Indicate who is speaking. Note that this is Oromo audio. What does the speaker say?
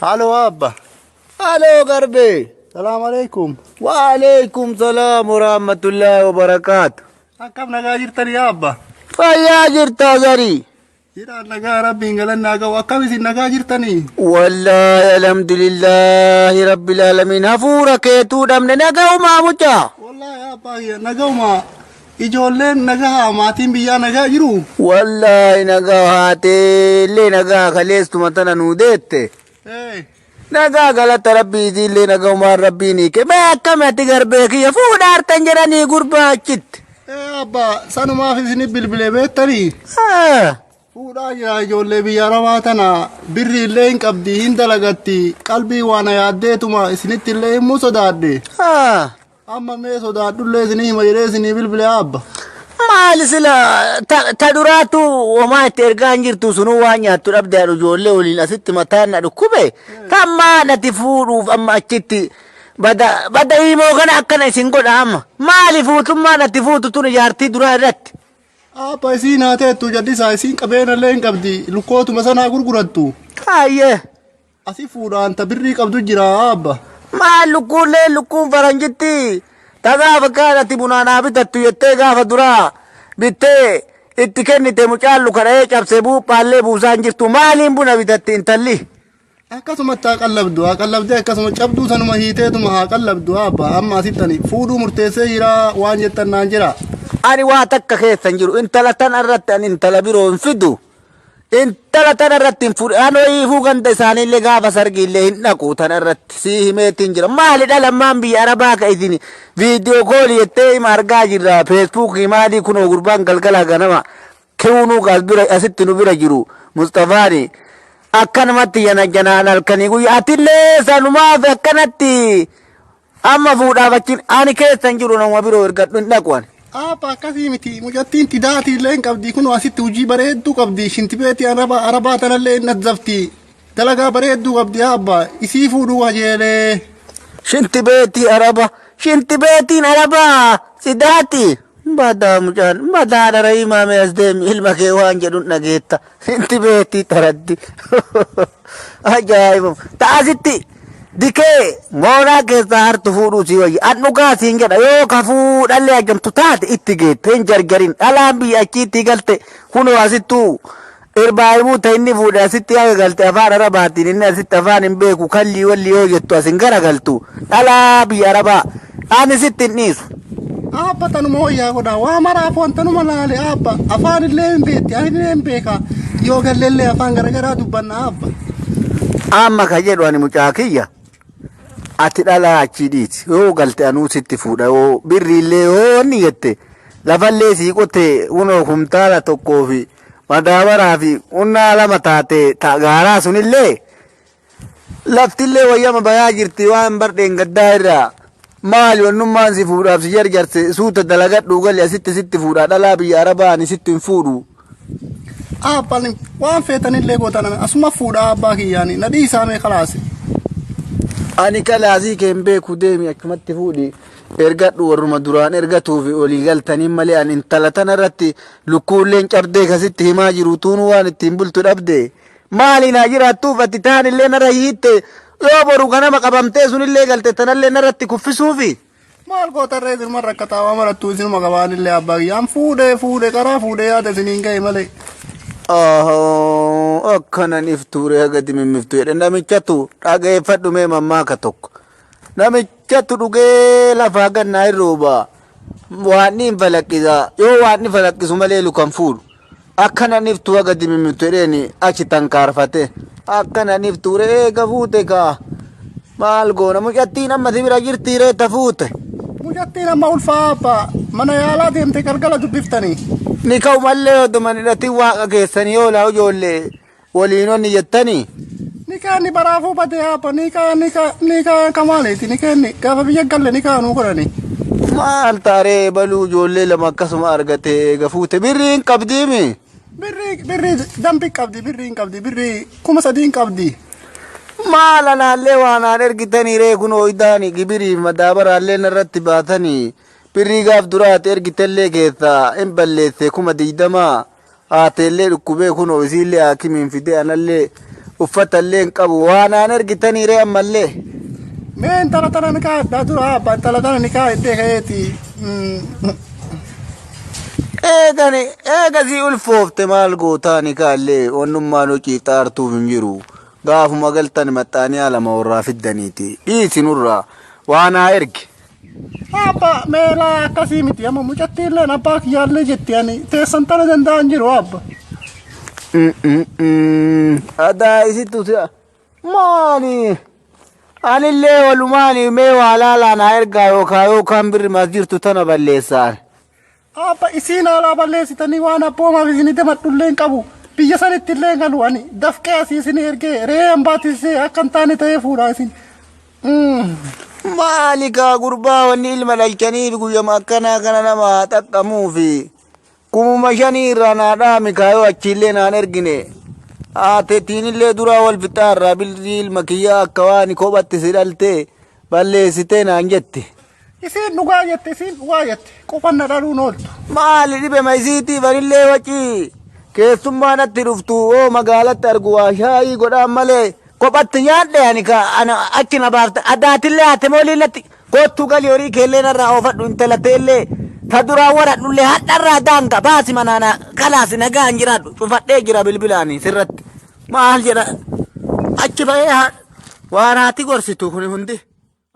Speaker 1: Halo abba.
Speaker 2: Halo Garbe.
Speaker 1: Salaam alaikum.
Speaker 2: Waalaikum salam warahmatullahi wabarakatuh.
Speaker 1: Akkam nagaa jirtani abba?
Speaker 2: Fayyaa jirtaa garii?
Speaker 1: Jira nagaa rabbiin galannaa ga'u akkam isin nagaa jirtani?
Speaker 2: Wallaahi alhamdulillahi rabbil aalamiin hafuura keetuu dhabne naga'umaa mucaa.
Speaker 1: Wallaahi abba naga'uma. Ijoolleen nagaa maatiin biyyaa nagaa jiru?
Speaker 2: Wallaahi nagaa haateellee nagaa kaleessuma tana nuu deette. Nagaa galata rabbiitiillee naga'umaan rabbiin hiike. Mee akkamatti Garbee kiyya fuudha hartan jedhanii gurbaa achitti?
Speaker 1: Abba sanumaaf isin bilbilee beektanii? Fuudhaa jira ijoollee biyya arabaa tana birri illee hin qabdi hin dalagatti qalbii waan yaaddeetuma isinitti illee himuu sodaadde. Amma mee sodaadhullee isinii hima jedhee isinii bilbilee abba.
Speaker 2: Maali sila ta duraatu homaa itti ergaan jirtu sunuu waan nyaattu dhabdee ijoollee waliin asitti mataan na dhukkube. Tammaa nati fuudhuuf amma achitti bada himoo kana akkana isin godha amma. Maali fuutummaa natti fuutu tun ijaartii duraa irratti?
Speaker 1: Abba isiin haateettu jaddisaa isiin qabeenallee hin qabdi lukkootuma sanaa gurgurattu.
Speaker 2: Hayyee.
Speaker 1: Asi fuudhaan ta birrii qabdu jira abba.
Speaker 2: Maal lukkuun faranjitti tagaafa kaadhatti bunaanaa bitattu jettee gaafa duraa bittee itti kennite mucaallu kadhee cabsee buuphaallee buusaan jirtu maaliin buna bitatti intalli?
Speaker 1: Akkasumatti haa qallabdee akkasuma cabduu sanuma hiiteetuma haa qallabdu abba amma asittani fuudhuu murteessee jira waan jettan naan jira.
Speaker 2: Ani waa takka keessan jiru intala tana irratti ani intala biroo hin fidu. Intala tana irratti hin fuudhu anoo hiifuu ganda isaaniillee gaafa sargiillee hin dhaqu tana irratti sii himeetiin jira. Maali dhalammaan biyya arabaa ka isin viidiyoo koolii jettee hima argaa jirra feesbuukii maalii kunoo gurbaan galgala ganama kiunuu gaas bira asitti nu bira jiru Mustafaani akkanumatti janaan halkanii guyyaa atillee sanumaaf akkanatti amma fuudhaaf achiin ani keessan jiru nama biroo ergadhu hin dhaqu ani.
Speaker 1: Abba akkasii miti mucattiin tidaatii illee hin qabdi kun asitti hojii bareedduu qabdi shintibeetii arabaa tanallee hin nazzafti dalagaa bareedduu qabdi abba isii fuudhuu wajeelee. Shintibeetiin arabaa sidaati. Badaa mucaan badaa dara himaame as deemi ilma kee waan jedhu dhageetta shintibeetii taraddi. Ajaa'iba taasitti. Dikee moonaa keessaa hartu fuudhuu si wayya an dhugaa siin jedha yoo ka fuudhallee ajamtu taate itti geette hin jarjarin dhalaan biyya achiitti galte kunoo asittuu irbaayimuu ta inni fuudhe asitti haga galte afaan arabaatiin inni asitti afaan hin beeku kallii walli yoo jettu asin gara galtu dhalaa biyya arabaa ani sitti hin dhiisu. Abba tanuma hoyyaa godhaa waa maraaf wantanuma laale abba afaan illee hin beetti ani illee hin beeka yoo galleellee afaan garagaraa dubbanna abba.
Speaker 2: Amma ka jedhu ani mucaa kiyya. Ati dhalaa achiidhiiti yoo galte anuu sitti fuudha yoo birriillee yoo inni jette lafallee sii qote kunoo kumtaala tokkoo fi madaabaraa fi unnaa lama taate gaaraa sunillee laftillee wayyama bayaa jirti waan bardeen gaddaa irraa maali wannummaan si fuudhaaf si jarjarse suuta dalagadhuu gali asitti sitti fuudha dhalaa biyya arabaa ani sitti hin fuudhu.
Speaker 1: Abban waan feetanillee gootan asuma fuudha abbaa kiyyaani na dhiisaame kalaase.
Speaker 2: Ani kalaasii keen beeku deemi akkumatti fuudhi ergadhu warruma duraan ergatuufi olii galtanii malee ani intala tana irratti lukkuulleen cabdee kasitti himaa jiru tuunu waan ittiin bultu dhabde maali naa jiraattuuf ati taanillee narra hiitte yoo boru ganama qabamtee sunillee galte tanallee narratti kuffisuufi.
Speaker 1: Maal gootarree dirma rakkataa waa marattuu isinuma qabaanillee abbaa kiyyaan fuudhee karaa fuudhee yaada isiniin ga'e malee.
Speaker 2: Akkanan iftuure hagati mimmiftu jedhe namichatu dhageeffadhu mee mammaaka tokko namichatu dhugee lafaa gannaa irrooba waan hin falaqqisa yoo waan hin falaqqisu malee lukan fuudhu akkanan iftuu hagati mimmiftu jedheeni achi tankaarfate akkanan iftuure eega fuute kaa maal goona mucattiin amma si bira jirtii reetta fuute.
Speaker 1: Mucattiin amma ulfaa abba mana yaalaa deemte galgala dubbiftanii.
Speaker 2: Ni ka'u mallee oduman hidhatiin waaqa keessanii oolaa ijoollee waliinonni jettanii.
Speaker 1: Ni kaanni baraafuu badee abba ni kaa kamaaleeti ni kaanni gaafa biyya galle ni kaanuu godhani.
Speaker 2: Maal taaree baluu ijoollee lama akkasuma argate gafuute birriin qabdiimi.
Speaker 1: Birrii dambi qabdi birriin qabdi birrii 3,000 qabdi.
Speaker 2: Maal anaallee waanaan ergitanii ree kunoo idaani gibiriif madaabaraallee narratti baatanii. Birrii gaaf duraati ergitellee keessaa hin balleesse 20,000 haatellee dhukkubee kunoo isiillee haakimiin fidee anallee uffata illee hin qabu waan aan argitanii ree ammallee.
Speaker 3: Mee intala tana ni kaa'adhaa dura abba intala tana ni kaa'addee ka'eeti.
Speaker 2: Eegasii ulfoofte maal gootaani kaallee onnummaan hojii xaartuuf hin jiru. Gaafuma galtan maxxaanii alama warraa fiddaniiti. Dhiisinurraa waan haa erge.
Speaker 3: Abba meelaa akkasii miti amma mucattiilleen abbaa kiyyaallee jetti ani teessan tana danda'an jiru abba.
Speaker 2: Adaa isittu maani anillee walumaani mee waa laalaan haa ergaa yookaan birri mas jirtu tana balleessaan.
Speaker 3: Abba isiin alaa balleessitanii waan abboomaaf isin damadhullee hin qabu. Biyya sanitti illee galu ani dafqee asii isin ergee re'een baatisee akka hin taane ta'ee fuudhaa isin.
Speaker 2: Maalikaa gurbaa wanni ilma dhalchaniif guyyama akkanaa kana nama xaqqamuufi kumuma shanii irraa naa dhaami kaayoo achiillee naan ergine haatettiinillee duraa wal fixaarraa bilrii ilma kiyyaa akka waan kophatti si dhaltee balleessitee naan jette.
Speaker 3: Isin dhugaa jette qofanna dhaluun ooltu.
Speaker 2: Maali dhibe maysiitiif anillee wacii keessummaa natti dhuftu oo magaalatti argu waa shaayii godhaan malee. Kophatti nyaadhe ani ka ana achi na baafta adaatillee haate mooliilatti kottu galii horii keellee narraa oofadhu intala teellee ta duraa waradhullee hadharraa daanga baasi manaana kalaasi nagaan jiraadhu cufadhee jira bilbilaani sirratti maal jedha achi ba'ee waan haati gorsitu kuni hundi.